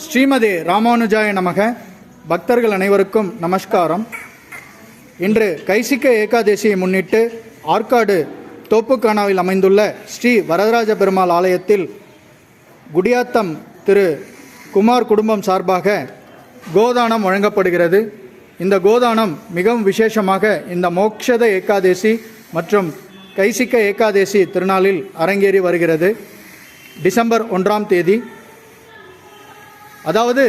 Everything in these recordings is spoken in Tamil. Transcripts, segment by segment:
ஸ்ரீமதே ராமானுஜாய நமக. பக்தர்கள் அனைவருக்கும் நமஸ்காரம். இன்று கைசிக்க ஏகாதசியை முன்னிட்டு ஆற்காடு தோப்புக்கானாவில் அமைந்துள்ள ஸ்ரீ வரதராஜ பெருமாள் ஆலயத்தில் குடியாத்தம் திரு குமார் குடும்பம் சார்பாக கோதானம் வழங்கப்படுகிறது. இந்த கோதானம் மிகவும் விசேஷமாக இந்த மோக்ஷத ஏகாதசி மற்றும் கைசிக்க ஏகாதசி திருநாளில் அரங்கேறி வருகிறது. டிசம்பர் 1ஆம் தேதி. அதாவது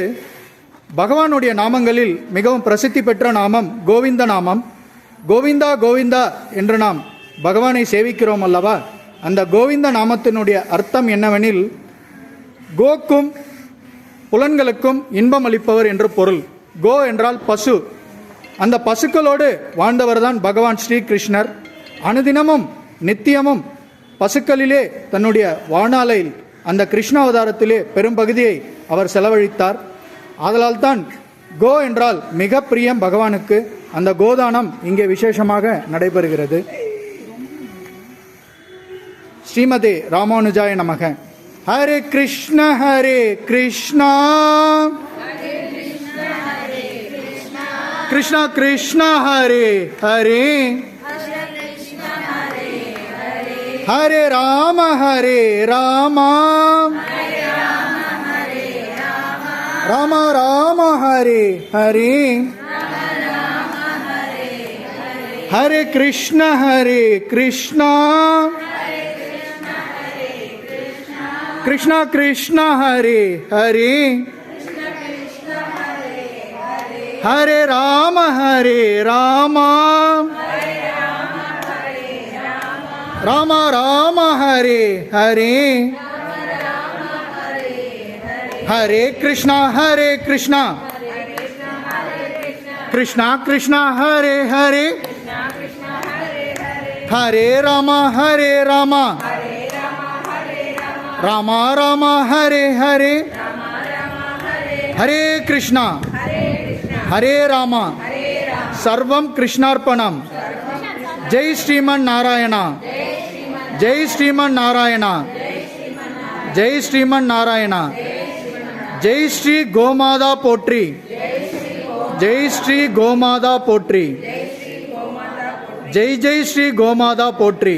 பகவானுடைய நாமங்களில் மிகவும் பிரசித்தி பெற்ற நாமம் கோவிந்த நாமம். கோவிந்தா கோவிந்தா என்று நாம் பகவானை சேவிக்கிறோம் அல்லவா? அந்த கோவிந்த நாமத்தினுடைய அர்த்தம் என்னவெனில், கோக்கும் புலன்களுக்கும் இன்பம் அளிப்பவர் என்று பொருள். கோ என்றால் பசு. அந்த பசுக்களோடு வாழ்ந்தவர்தான் பகவான் ஸ்ரீகிருஷ்ணர். அனுதினமும் நித்தியமும் பசுக்களிலே தன்னுடைய வாழ்நாளில் அந்த கிருஷ்ண அவதாரத்திலே பெரும்பகுதியை அவர் செலவழித்தார். ஆதலால் தான் கோ என்றால் மிக பிரியம் பகவானுக்கு. அந்த கோதானம் இங்கே விசேஷமாக நடைபெறுகிறது. ஸ்ரீமதே ராமானுஜாய நமக. ஹரே கிருஷ்ண ஹரே கிருஷ்ணா கிருஷ்ணா கிருஷ்ண ஹரே ஹரே ஹரே ராம ராம ராம ராம ஹரே ஹரே ஹரே கிருஷ்ண கிருஷ்ணா கிருஷ்ணா கிருஷ்ண ஹரே ஹரே ஹரே ராம ராம ராம ராம ஹரே ஹரே ஹரே கிருஷ்ணா கிருஷ்ணா கிருஷ்ணா ஹரே ஹரே ஹரே ராம ராம ராம ராம ஹரே ஹரே ஹரே கிருஷ்ணா ஹரே ராம சர்வம் கிருஷ்ணார்ப்பணம். ஜெய் ஸ்ரீமன் நாராயணா, ஜெய் ஸ்ரீமன் நாராயணா, ஜெய் ஸ்ரீமன் நாராயணா. ஜெய் ஸ்ரீ கோமாதா போற்றி, ஜெய் ஸ்ரீ கோமாதா போற்றி, ஜெய் ஜெய் ஸ்ரீ கோமாதா போற்றி.